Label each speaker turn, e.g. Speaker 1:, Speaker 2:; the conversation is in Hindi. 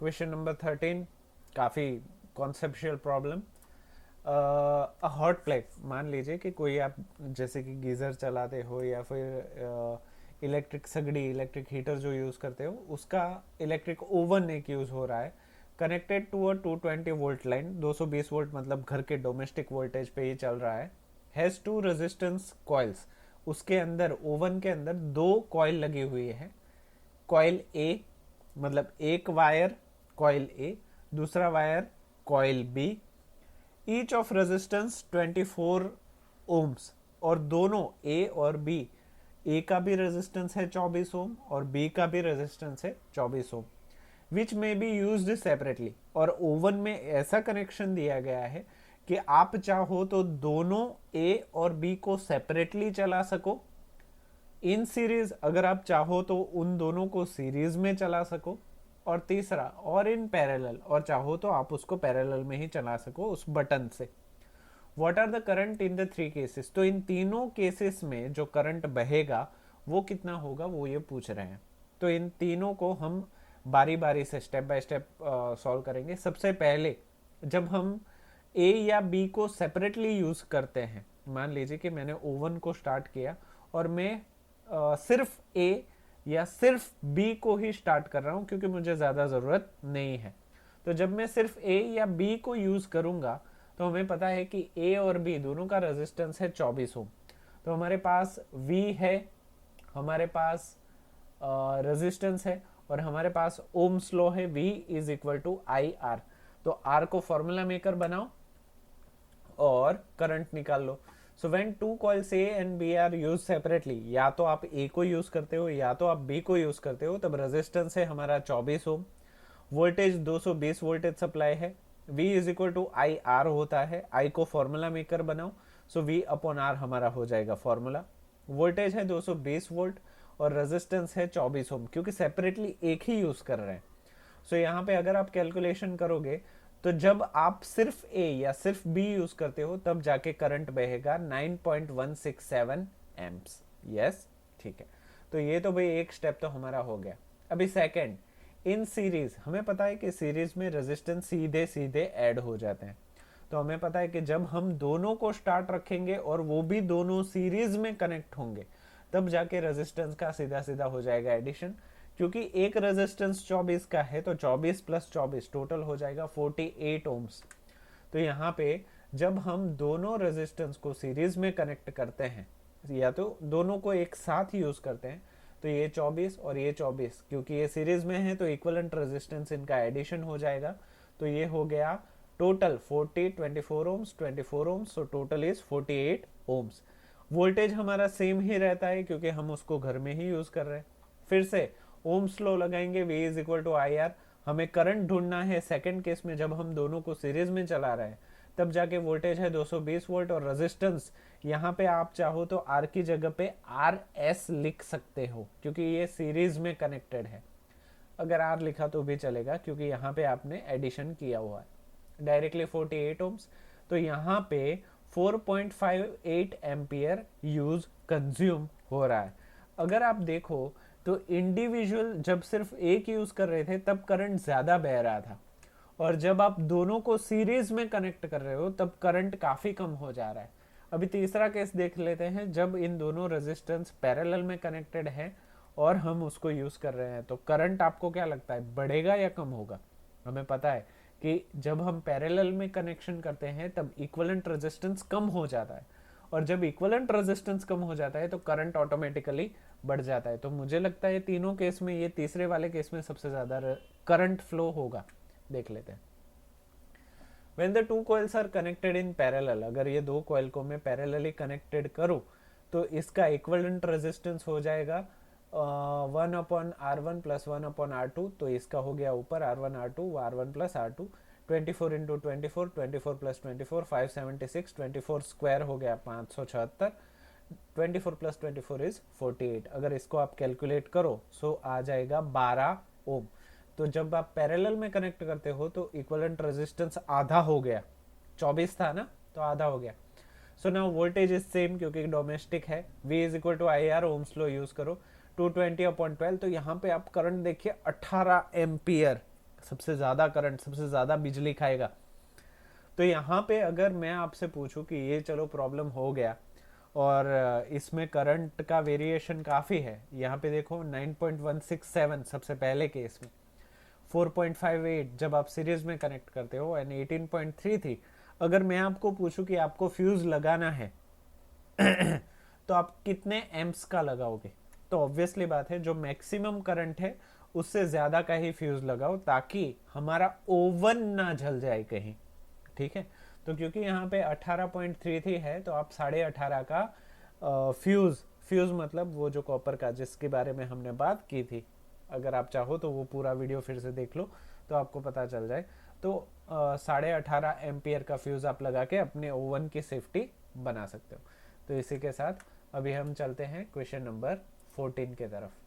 Speaker 1: क्वेश्चन नंबर 13, काफ़ी conceptual problem. A hot plate, मान लीजिए कि कोई आप जैसे कि गीज़र चलाते हो या फिर इलेक्ट्रिक सगड़ी, इलेक्ट्रिक हीटर जो यूज़ करते हो, उसका इलेक्ट्रिक ओवन एक यूज़ हो रहा है, connected to a 220 volt line, 220 volt मतलब घर के डोमेस्टिक वोल्टेज पे ही चल रहा है। हैज़ टू रेजिस्टेंस कॉइल्स, उसके अंदर ओवन के अंदर दो कॉइल लगी हुई है। कॉइल ए मतलब एक वायर कॉइल ए, दूसरा wire coil B, each of resistance 24 ohms, और दोनों ए और बी, ए का भी रेजिस्टेंस है 24 ओम और बी का भी रेजिस्टेंस है 24 ओम, विच में बी यूज सेपरेटली। और ओवन में ऐसा कनेक्शन दिया गया है कि आप चाहो तो दोनों ए और बी को सेपरेटली चला सको, इन सीरीज अगर आप चाहो तो उन दोनों को सीरीज में चला सको, और तीसरा और इन पैरेलल, और चाहो तो आप उसको पैरेलल में ही चला सको उस बटन से। What are the current in the three cases, तो इन तीनों केसेस में जो करंट बहेगा वो कितना होगा, वो ये पूछ रहे हैं। तो इन तीनों को हम बारी बारी से स्टेप बाय स्टेप सॉल्व करेंगे। सबसे पहले जब हम ए या बी को सेपरेटली यूज करते हैं, मान लीजिए कि मैंने ओवन को स्टार्ट किया और मैं सिर्फ ए या सिर्फ बी को ही स्टार्ट कर रहा हूं क्योंकि मुझे ज़्यादा ज़रूरत नहीं है। तो जब मैं सिर्फ ए या बी को यूज़ करूंगा तो हमें पता है कि ए और बी दोनों का रेजिस्टेंस है 24 ओम। तो हमारे पास वी है, हमारे पास रेजिस्टेंस है, और हमारे पास ओम्स लॉ है, V is equal to I R. तो आर को फॉर्मूला मेकर बनाओ और करंट निकाल लो। So when two coils A and B are used separately, या तो आप ए को यूज करते हो या तो आप बी को यूज करते हो, तब रेजिस्टेंस है हमारा 24 ओम, वोल्टेज 220 वोल्टेज सप्लाई है, V is equal to I R होता है, आई को फॉर्मूला मेकर बनाओ, सो V अपॉन आर हमारा हो जाएगा फॉर्मूला। वोल्टेज है 220 वोल्ट और रेजिस्टेंस है 24 ओम, क्योंकि सेपरेटली एक ही यूज कर रहे हैं। सो यहाँ पे अगर आप कैलकुलेशन करोगे तो जब आप सिर्फ ए या सिर्फ बी यूज करते हो तब जाके करंट बहेगा 9.167 एम्प्स। यस, ठीक है। तो ये तो भाई एक स्टेप तो हमारा हो गया। अभी सेकंड, इन सीरीज हमें पता है कि सीरीज में रेजिस्टेंस सीधे सीधे ऐड हो जाते हैं। तो हमें पता है कि जब हम दोनों को स्टार्ट रखेंगे और वो भी दोनों सीरीज में कनेक्ट होंगे तब जाके रेजिस्टेंस का सीधा सीधा हो जाएगा एडिशन। क्योंकि एक रेजिस्टेंस 24 का है तो 24 प्लस 24 टोटल हो जाएगा 48 ओम्स। तो यहाँ पे जब हम दोनों रेजिस्टेंस को सीरीज में कनेक्ट करते हैं या तो दोनों को एक साथ यूज करते हैं, तो ये 24 और ये 24 क्योंकि ये सीरीज में है तो इक्विवेलेंट रेजिस्टेंस इनका एडिशन हो जाएगा। तो ये हो गया total 40 24 ohms 24 ohms, so total is 48 ohms. Voltage हमारा सेम ही रहता है क्योंकि हम उसको घर में ही यूज कर रहे हैं। फिर से ओम्स लॉ लगाएंगे, V is equal to I R. हमें करंट ढूंढना है सेकंड केस में जब हम दोनों को सीरीज में चला रहे हैं, तब जाके वोल्टेज है 220 वोल्ट और रेजिस्टेंस यहाँ पे आप चाहो तो आर की जगह पे आर एस लिख सकते हो क्योंकि ये सीरीज में कनेक्टेड है। अगर आर लिखा तो भी चलेगा क्योंकि यहाँ पे आपने एडिशन किया हुआ है डायरेक्टली 48 ओम्स। तो यहाँ पे 4.58 एम्पियर यूज कंज्यूम हो रहा है। अगर आप देखो तो इंडिविजुअल जब सिर्फ एक यूज कर रहे थे तब करंट ज्यादा बह रहा था, और जब आप दोनों को सीरीज में कनेक्ट कर रहे हो तब करंट काफी कम हो जा रहा है। अभी तीसरा केस देख लेते हैं, जब इन दोनों रेजिस्टेंस पैरेलल में कनेक्टेड है और हम उसको यूज कर रहे हैं, तो करंट आपको क्या लगता है बढ़ेगा या कम होगा? हमें पता है कि जब हम पैरेलल में कनेक्शन करते हैं तब इक्विवेलेंट रेजिस्टेंस कम हो जाता है, और जब इक्विवेलेंट रेजिस्टेंस कम हो जाता है तो करंट ऑटोमेटिकली बढ़ जाता है। तो मुझे लगता है तीनों केस में ये तीसरे वाले केस में सबसे ज्यादा करंट फ्लो होगा। देख लेते हैं। When the two coils are connected in parallel, अगर ये दो कॉइल को मैं पैरेलली कनेक्टेड करूँ तो इसका इक्विवेलेंट रेजिस्टेंस हो जाएगा 1 upon R one plus 1 upon R two. तो इसका हो गया ऊपर R one R two, R one plus R two, 24 into 24, 24 plus 24 576, 24 square हो गया 576, 24 प्लस 24 इज 48। अगर इसको आप कैलकुलेट करो सो आ जाएगा 12 ओम। तो जब आप पैरेलल में कनेक्ट करते हो तो इक्विवेलेंट रेजिस्टेंस आधा हो गया, 24 था ना तो आधा हो गया। So now voltage is same क्योंकि डोमेस्टिक है, V is equal to I R, ohm's law use करो, 220 अपॉन 12। तो यहाँ पे आप करंट देखिए 18 एम्पियर सबसे ज़्यादा करंट, सबसे ज़्यादा बिजली खाएगा। तो यहाँ पे अगर मैं आपसे पूछूं कि ये चलो प्रॉब्लम हो गया और इसमें करंट का वेरिएशन काफ़ी है, यहाँ पे देखो 9.167 सबसे पहले केस में, 4.58 जब आप सीरीज में कनेक्ट करते हो एंड 18.33। अगर मैं आपको पूछूं कि आपको फ्यूज लगाना है तो आप कितने एम्प्स का लगाओगे? तो ऑब्वियसली बात है जो मैक्सिमम करंट है उससे ज़्यादा का ही फ्यूज लगाओ, ताकि हमारा ओवन ना जल जाए कहीं। ठीक है, तो क्योंकि यहाँ पे 18.33 है तो आप 18.5 का फ्यूज, फ्यूज मतलब वो जो कॉपर का जिसके बारे में हमने बात की थी, अगर आप चाहो तो वो पूरा वीडियो फिर से देख लो तो आपको पता चल जाए। तो 18.5 एम्पियर का फ्यूज आप लगा के अपने ओवन की सेफ्टी बना सकते हो। तो इसी के साथ अभी हम चलते हैं क्वेश्चन नंबर 14 के तरफ।